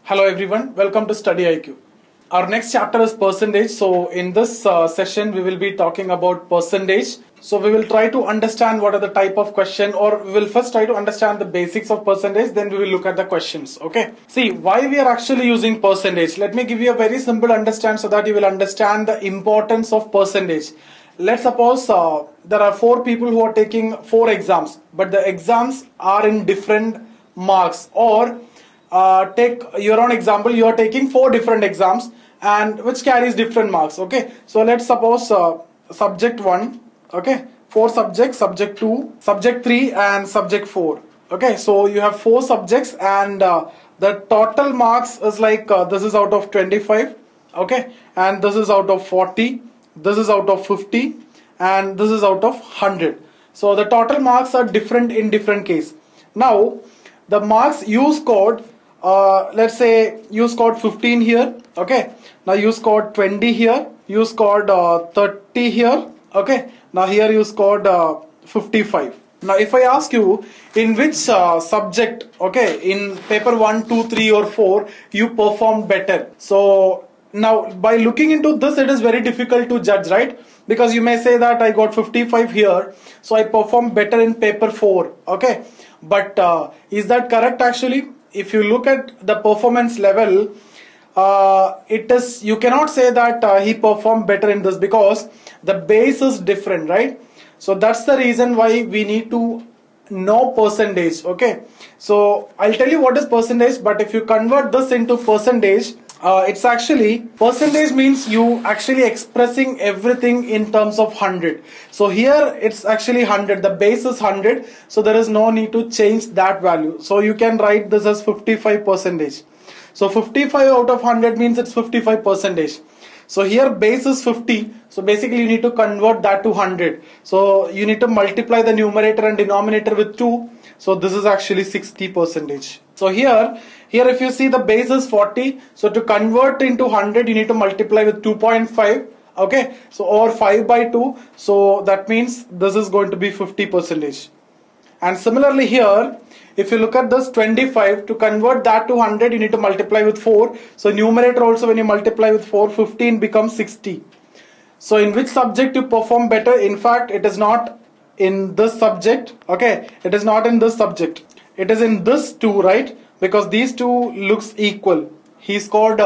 Hello everyone, welcome to StudyIQ. Our next chapter is percentage. So in this session we will be talking about percentage. So we will try to understand what are the type of question, or we will first try to understand the basics of percentage, then we will look at the questions. Okay. See why we are actually using percentage. Let me give you a very simple understand so that you will understand the importance of percentage. Let's suppose there are 4 people who are taking 4 exams, but the exams are in different marks, or take your own example, you are taking 4 different exams and which carries different marks. Okay, so let's suppose subject 1, okay, 4 subjects, subject 2, subject 3 and subject 4. Okay, so you have 4 subjects and the total marks is like this is out of 25, okay, and this is out of 40, this is out of 50 and this is out of 100. So the total marks are different in different case. Now the marks you scored, let's say you scored 15 here, okay, now you scored 20 here, you scored 30 here, okay, now here you scored 55. Now if I ask you in which subject, okay, in paper 1, 2, 3 or 4 you performed better, so now by looking into this it is very difficult to judge, right? Because you may say that I got 55 here, so I performed better in paper 4, okay, but is that correct? Actually, if you look at the performance level, it is, you cannot say that he performed better in this, because the base is different, right? So that's the reason why we need to know percentage. Okay, so I'll tell you what is percentage, but if you convert this into percentage, it's actually, percentage means you actually expressing everything in terms of 100. So here it's actually 100, the base is 100, so there is no need to change that value. So you can write this as 55 percentage. So 55 out of 100 means it's 55 percentage. So here base is 50, so basically you need to convert that to 100. So you need to multiply the numerator and denominator with 2. So this is actually 60 percentage. So here if you see the base is 40, so to convert into 100 you need to multiply with 2.5, okay, so or 5 by 2, so that means this is going to be 50 percentage. And similarly here, if you look at this 25, to convert that to 100 you need to multiply with 4, so numerator also when you multiply with 4, 15 becomes 60. So in which subject you perform better? In fact it is not in this subject, okay, it is not in this subject, it is in this two, right? Because these two looks equal. He scored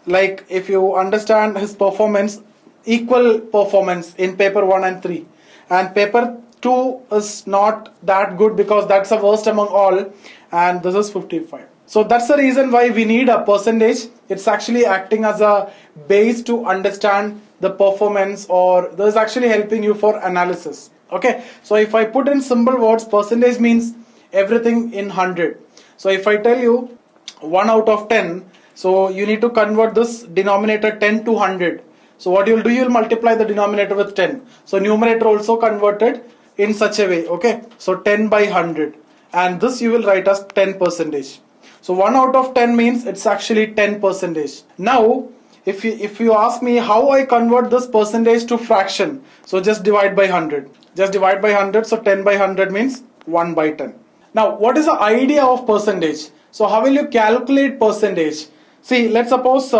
like, if you understand his performance, equal performance in paper 1 and 3, and paper 2 is not that good because that's the worst among all, and this is 55. So that's the reason why we need a percentage. It's actually acting as a base to understand the performance, or this is actually helping you for analysis. Okay, so if I put in simple words, percentage means everything in 100. So if I tell you 1 out of 10, so you need to convert this denominator 10 to 100. So what you'll do, you'll multiply the denominator with 10. So numerator also converted in such a way, okay, so 10 by 100, and this you will write as 10 percentage. So 1 out of 10 means it's actually 10 percentage. Now if you ask me how I convert this percentage to fraction, so just divide by 100, just divide by 100, so 10 by 100 means 1 by 10. Now what is the idea of percentage? So how will you calculate percentage? See, let's suppose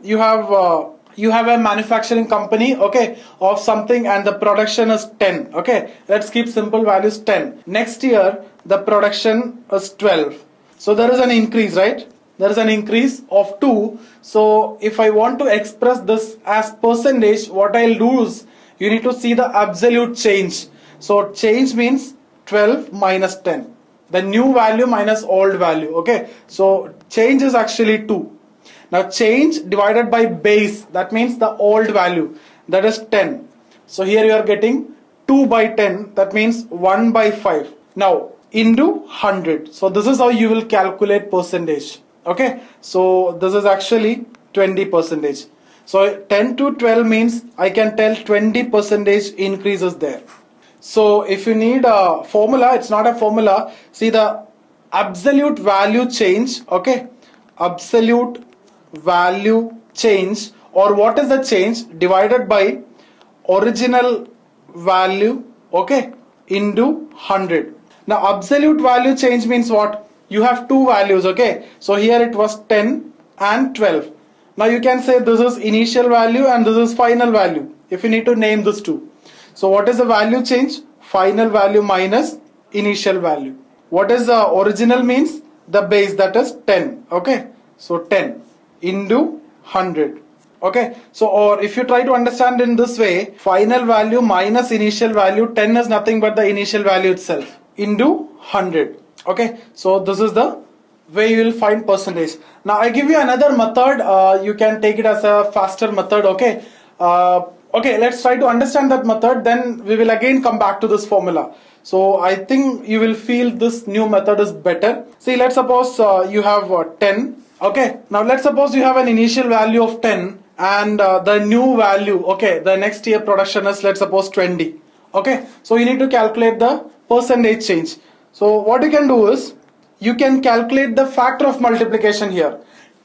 you have a manufacturing company, okay, of something, and the production is 10, okay, let's keep simple values 10. Next year the production is 12, so there is an increase, right? There is an increase of 2. So if I want to express this as percentage, what I'll do is, you need to see the absolute change. So change means 12 minus 10, the new value minus old value, okay, so change is actually 2. Now change divided by base, that means the old value, that is 10. So here you are getting 2 by 10, that means 1 by 5. Now into 100. So this is how you will calculate percentage. Okay, so this is actually 20 percentage. So 10 to 12 means I can tell 20 percentage increase is there. So if you need a formula, it's not a formula. See the absolute value change, okay, absolute value change, or what is the change, divided by original value, okay, into 100. Now absolute value change means what? You have two values, okay, so here it was 10 and 12. Now you can say this is initial value and this is final value if you need to name this two. So what is the value change? Final value minus initial value. What is the original means? The base, that is 10. Okay, so 10 into 100. Okay, so or if you try to understand in this way, final value minus initial value, 10 is nothing but the initial value itself into 100. Okay, so this is the way you will find percentage. Now I give you another method. You can take it as a faster method. Okay, okay, let's try to understand that method, then we will again come back to this formula. So I think you will feel this new method is better. See, let's suppose you have 10. Okay, now let's suppose you have an initial value of 10 and the new value, okay, the next year production is, let's suppose, 20. Okay, so you need to calculate the percentage change. So what you can do is, you can calculate the factor of multiplication here.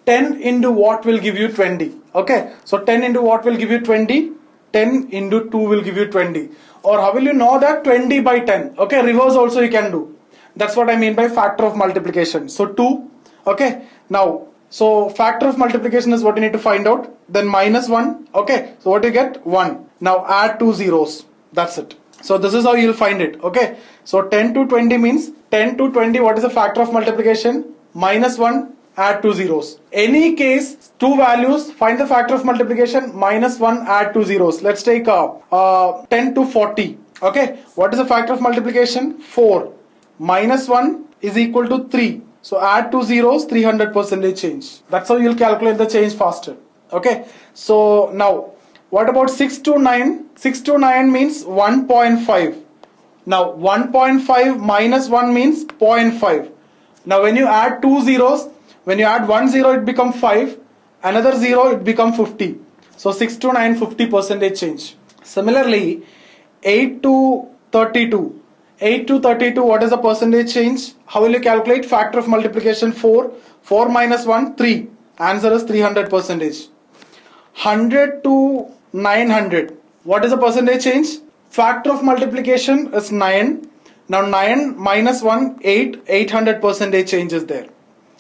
10 into what will give you 20. Okay, so 10 into what will give you 20? 10 into 2 will give you 20. Or how will you know that? 20 by 10. Okay, reverse also you can do. That's what I mean by factor of multiplication. So 2. Okay, now, so factor of multiplication is what you need to find out. Then minus 1. Okay, so what you get? 1. Now add 2 zeros. That's it. So this is how you will find it. Okay, so 10 to 20 means 10 to 20. What is the factor of multiplication? Minus 1. Add 2 zeros. Any case, two values, find the factor of multiplication, minus 1, add 2 zeros. Let's take 10 to 40. Okay, what is the factor of multiplication? 4. Minus 1 is equal to 3. So add 2 zeros, 300% change. That's how you'll calculate the change faster. Okay, so now what about 6 to 9? 6 to 9 means 1.5. Now 1.5 minus 1 means 0.5. Now when you add 2 zeros, when you add 1 zero, it becomes 5. Another 0, it becomes 50. So 6 to 9, 50% change. Similarly, 8 to 32. 8 to 32, what is the percentage change? How will you calculate? Factor of multiplication 4. 4 minus 1, 3. Answer is 300%. 100 to 900. What is the percentage change? Factor of multiplication is 9. Now 9 minus 1, 8. 800% change is there.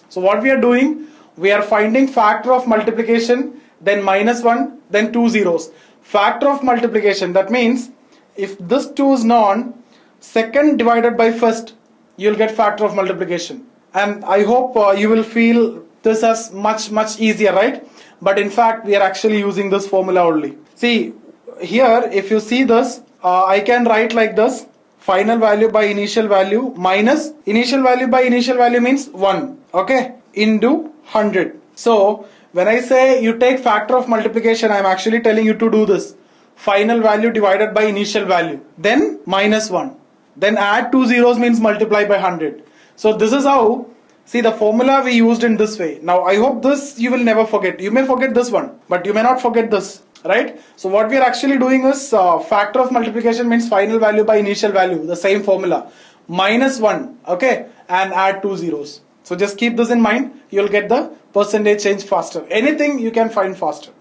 So what we are doing, we are finding factor of multiplication, then minus 1, then 2 zeros. Factor of multiplication, that means if this 2 is known, second divided by first, you will get factor of multiplication. And I hope you will feel this as much easier, right? But in fact, we are actually using this formula only. See, here if you see this, I can write like this. Final value by initial value minus initial value by initial value means 1. Okay, into 100. So when I say you take factor of multiplication, I am actually telling you to do this. Final value divided by initial value, then minus 1. Then add 2 zeros means multiply by 100. So this is how, see, the formula we used in this way. Now I hope this you will never forget. You may forget this one, but you may not forget this. Right? So what we are actually doing is factor of multiplication means final value by initial value, the same formula, minus 1, okay, and add 2 zeros. So just keep this in mind, you'll get the percentage change faster. Anything you can find faster.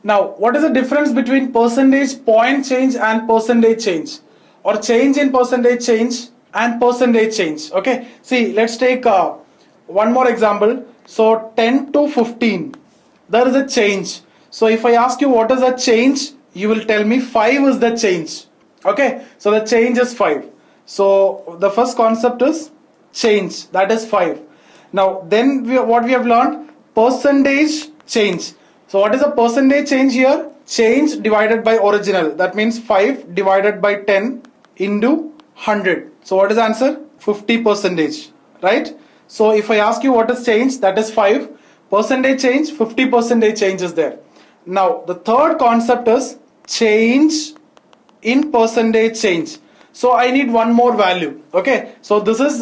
Now, what is the difference between percentage point change and percentage change, or change in percentage change and percentage change? Okay, see, let's take one more example. So 10 to 15, there is a change. So if I ask you what is a change, you will tell me 5 is the change. Okay, so the change is 5. So the first concept is change, that is 5. Now then what we have learned, percentage change. So what is a percentage change here? Change divided by original, that means 5 divided by 10 into 100. So what is the answer? 50%, right? So if I ask you what is change, that is 5. Percentage change, 50% change is there. Now the third concept is change in percentage change. So I need one more value. Okay, so this is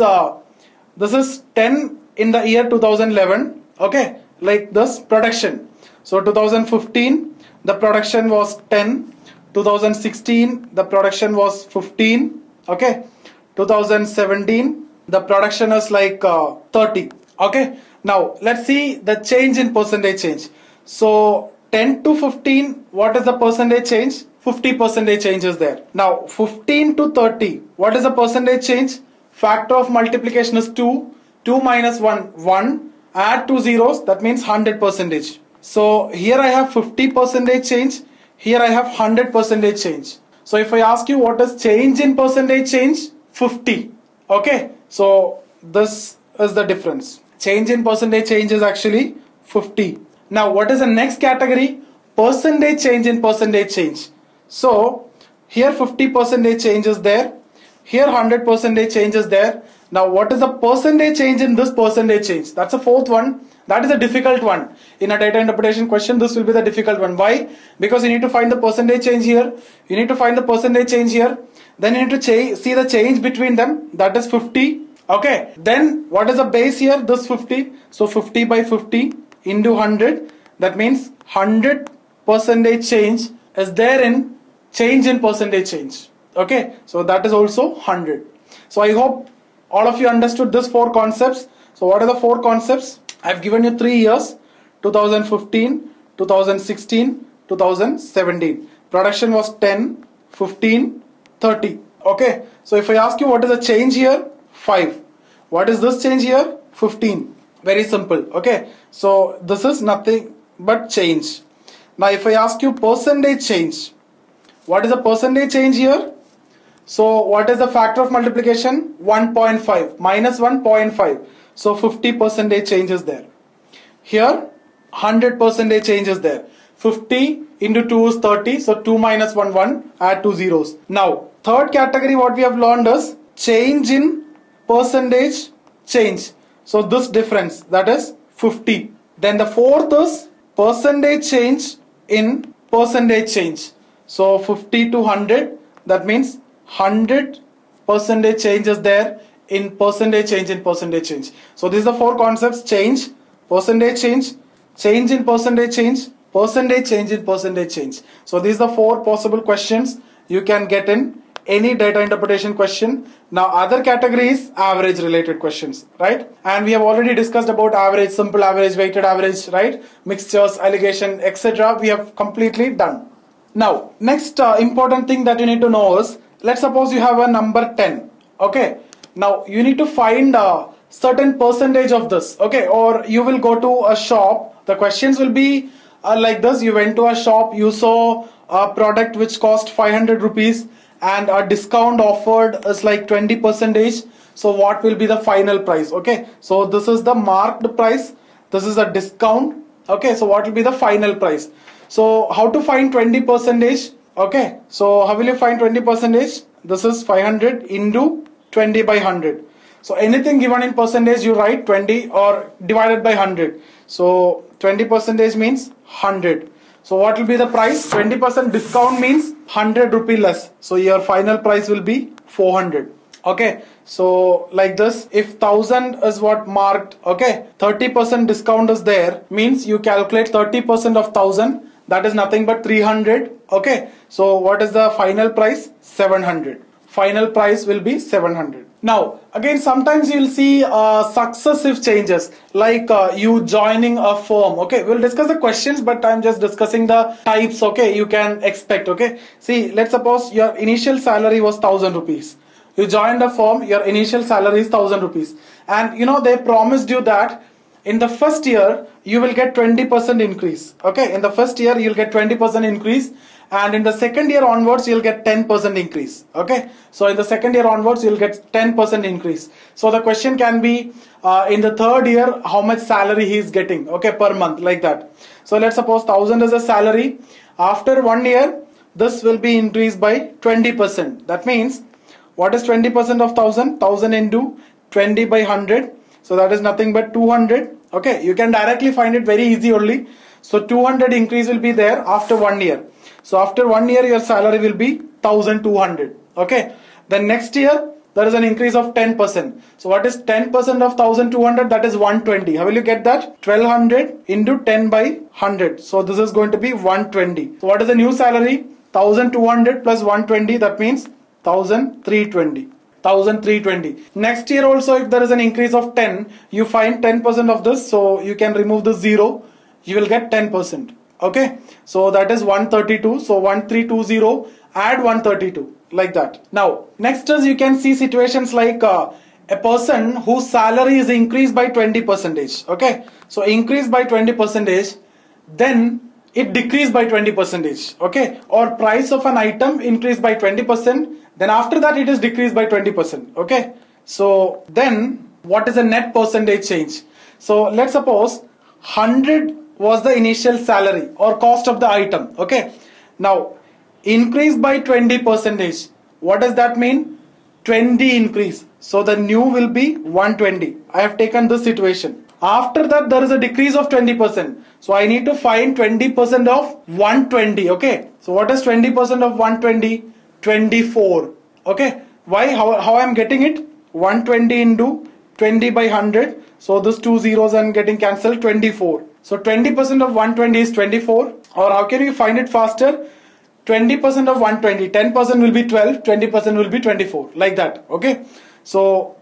10 in the year 2011. Okay, like this production. So 2015 the production was 10. 2016 the production was 15. Okay, 2017 the production is like 30. Okay, now let's see the change in percentage change. So 10 to 15, what is the percentage change? 50% change is there. Now 15 to 30, what is the percentage change? Factor of multiplication is 2. 2 minus 1, 1. add 2 zeros, that means 100%. So here I have 50% change, here I have 100% change. So if I ask you what is change in percentage change, 50. Okay, so this is the difference. Change in percentage change is actually 50. Now what is the next category? Percentage change in percentage change. So here 50% change is there, here 100% change is there. Now what is the percentage change in this percentage change? That's the fourth one. That is a difficult one. In a data interpretation question, this will be the difficult one. Why? Because you need to find the percentage change here, you need to find the percentage change here, then you need to see the change between them, that is 50. Okay, then what is the base here? This 50. So 50 by 50 into 100, that means 100% change is there in change in percentage change. Okay, so that is also 100. So I hope all of you understood this 4 concepts. So what are the 4 concepts? I've given you 3 years, 2015, 2016, 2017. Production was 10, 15, 30. Okay, so if I ask you what is the change here? 5. What is this change here? 15. Very simple. Okay, so this is nothing but change. Now if I ask you percentage change, what is the percentage change here? So what is the factor of multiplication? 1.5 minus 1.5. So 50% change is there. Here 100% change is there. 50 into 2 is 30. So 2 minus 1, 1. Add 2 zeros. Now third category what we have learned is change in percentage change. So this difference, that is 50. Then the fourth is percentage change in percentage change. So 50 to 100, that means 100% change is there in percentage change in percentage change. So these are 4 concepts: change, percentage change, change in percentage change, percentage change in percentage change. So these are 4 possible questions you can get in any data interpretation question. Now other category is average related questions, right? And we have already discussed about average, simple average, weighted average, right? Mixtures, allegation, etc. We have completely done. Now next important thing that you need to know is, let's suppose you have a number 10. Okay, now you need to find a certain percentage of this. Okay, or you will go to a shop. The questions will be like this. You went to a shop, you saw a product which cost 500 rupees and a discount offered is like 20%. So what will be the final price? Okay, so this is the marked price, this is a discount. Okay, so what will be the final price? So how to find 20%? Okay, so how will you find 20%? This is 500 into 20 by 100. So anything given in percentage you write 20 or divided by 100. So 20% means 100. So what will be the price? 20% discount means 100 rupee less. So your final price will be 400. Okay, so like this, if 1000 is what marked, okay, 30% discount is there, means you calculate 30% of 1000, that is nothing but 300. Okay, so what is the final price? 700. Final price will be 700. Now again, sometimes you will see successive changes, like you joining a firm. Okay, we'll discuss the questions, but I'm just discussing the types. Okay, you can expect. Okay, see, let's suppose your initial salary was 1000 rupees. You joined a firm, your initial salary is 1000 rupees, and you know they promised you that in the first year you will get 20% increase. Okay, in the first year you'll get 20% increase, and in the second year onwards you'll get 10% increase. Okay, so in the second year onwards you'll get 10% increase. So the question can be in the third year how much salary he is getting, okay, per month, like that. So let's suppose 1000 is a salary. After 1 year this will be increased by 20%. That means what is 20% of 1000? 1000 into 20 by 100. So that is nothing but 200. Okay, you can directly find it very easy only. So 200 increase will be there after 1 year. So after 1 year your salary will be 1200. Okay, then next year there is an increase of 10%. So what is 10% of 1200? That is 120. How will you get that? 1200 into 10 by 100. So this is going to be 120. So what is the new salary? 1200 plus 120, that means 1320. 1320. Next year also, if there is an increase of 10, you find 10% of this, so you can remove the 0, you will get 10%. Okay, so that is 132. So 1320, add 132, like that. Now next is, you can see situations like a person whose salary is increased by 20%. Okay, so increased by 20%, then it decreased by 20%. Okay, or price of an item increased by 20%, then after that it is decreased by 20%. Okay, so then what is the net percentage change? So let's suppose 100 was the initial salary or cost of the item. Okay, now increased by 20%. What does that mean? 20 increase. So the new will be 120. I have taken this situation. After that there is a decrease of 20%. So I need to find 20% of 120. Okay. So what is 20% of 120? 24. Okay. Why? How I am getting it? 120 into 20 by 100. So this two zeros are getting cancelled. 24. So 20% of 120 is 24. Or how can you find it faster? 20% of 120, 10% will be 12, 20% will be 24, like that. Okay, so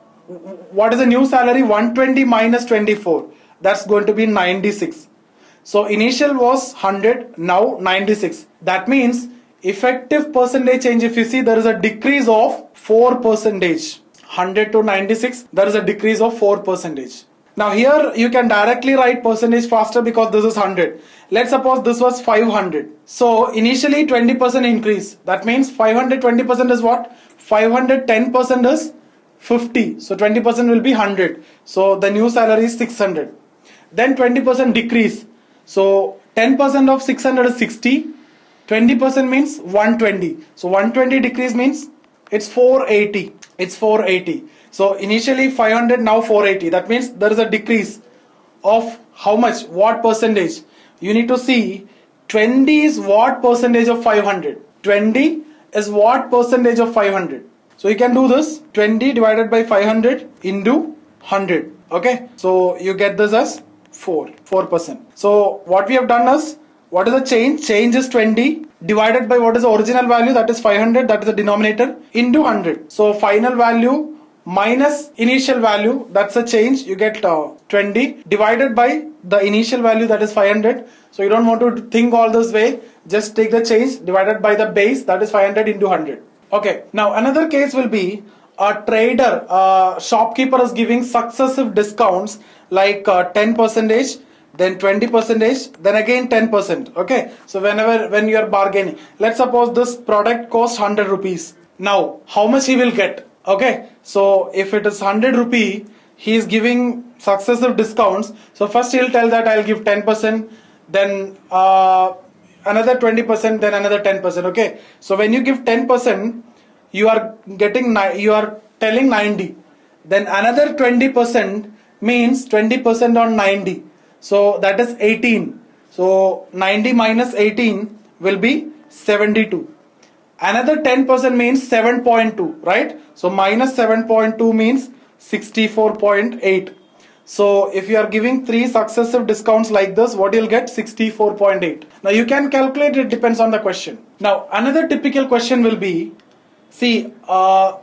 what is the new salary? 120 minus 24, that's going to be 96. So initial was 100, now 96. That means effective percentage change, if you see, there is a decrease of 4%. 100 to 96, there is a decrease of 4%. Now here you can directly write percentage faster because this is 100. Let's suppose this was 500. So initially 20% increase. That means 500 20% is what? 500 10% is 50. So 20% will be 100. So the new salary is 600. Then 20% decrease. So 10% of 600 is 60. 20% means 120. So 120 decrease means it's 480. It's 480. So initially 500, now 480. That means there is a decrease of how much? What percentage? You need to see 20 is what percentage of 500? 20 is what percentage of 500? So you can do this, 20 divided by 500 into 100. Okay, so you get this as 4%. So what we have done is, what is the change? Change is 20 divided by what is the original value, that is 500, that is the denominator, into 100. So final value minus initial value, that's a change. You get 20 divided by the initial value, that is 500. So you don't want to think all this way, just take the change divided by the base, that is 500 into 100. Okay, now another case will be a trader, shopkeeper is giving successive discounts like 10%, then 20%, then again 10%. Okay, so when you are bargaining, let's suppose this product costs 100 rupees. Now how much he will get? Okay, so if it is 100 rupee, he is giving successive discounts. So first he will tell that I'll give 10%, then another 20%, then another 10%. Okay, so when you give 10%, you are telling 90. Then another 20% means 20% on 90. So that is 18. So 90 minus 18 will be 72. Another 10% means 7.2, right? So minus 7.2 means 64.8. So if you are giving 3 successive discounts like this, what you'll get? 64.8. Now you can calculate, it depends on the question. Now another typical question will be, see, a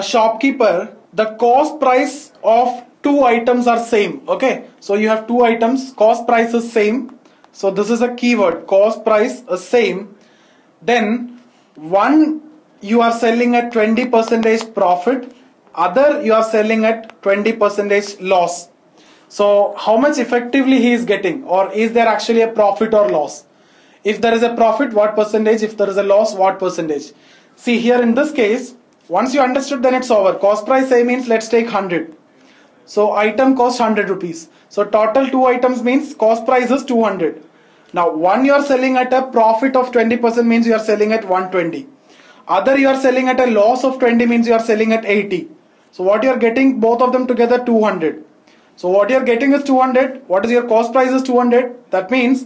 shopkeeper, the cost price of 2 items are same. Okay, so you have 2 items, cost price is same. So this is a keyword, cost price is same. Then one you are selling at 20% profit, other you are selling at 20% loss. So how much effectively he is getting, or is there actually a profit or loss? If there is a profit, what percentage? If there is a loss, what percentage? See here in this case, once you understood, then it's over. Cost price same means let's take 100. So item costs 100 rupees. So total 2 items means cost price is 200. Now one you are selling at a profit of 20% means you are selling at 120. Other you are selling at a loss of 20 means you are selling at 80. So what you are getting, both of them together, 200. So what you are getting is 200. What is your cost price is 200. That means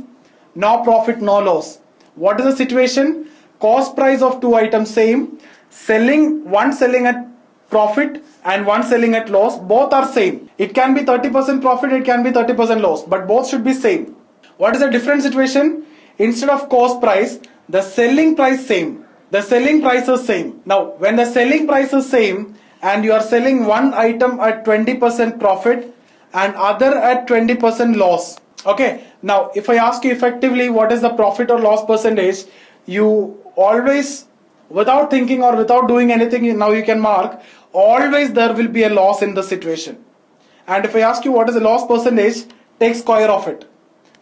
no profit, no loss. What is the situation? Cost price of 2 items same. One selling at profit and one selling at loss. Both are same. It can be 30% profit, it can be 30% loss, but both should be same. What is the different situation? Instead of cost price, the selling price same. The selling price is same. Now, when the selling price is same and you are selling one item at 20% profit and other at 20% loss. Okay. Now, if I ask you effectively what is the profit or loss percentage, you always, without thinking or without doing anything, now you can mark, always there will be a loss in the situation. And if I ask you what is the loss percentage, take square of it.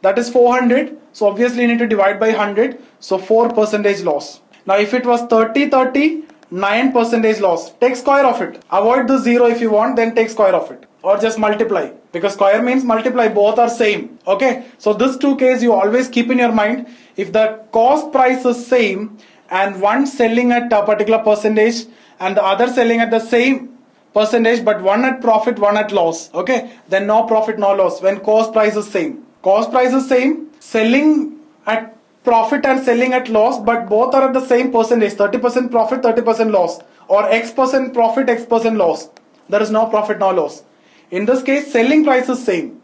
That is 400. So obviously you need to divide by 100. So 4% loss. Now if it was 30-30, 9% loss. Take square of it. Avoid the 0 if you want, then take square of it. Or just multiply. Because square means multiply, both are same. Okay. So this two case you always keep in your mind. If the cost price is same and one selling at a particular percentage and the other selling at the same percentage, but one at profit, one at loss. Okay. Then no profit, no loss. When cost price is same. Cost price is same. Selling at profit and selling at loss, but both are at the same percentage, 30% profit, 30% loss, or X% profit, X% loss. There is no profit, no loss. In this case, selling price is same.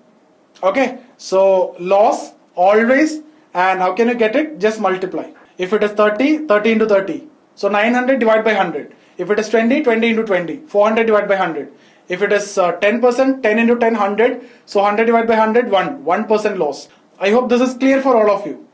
Okay, so loss always, and how can you get it? Just multiply. If it is 30, 30 into 30. So 900 divided by 100. If it is 20, 20 into 20. 400 divided by 100. If it is 10%, 10 into 10, 100. So 100 divided by 100, 1% loss. I hope this is clear for all of you.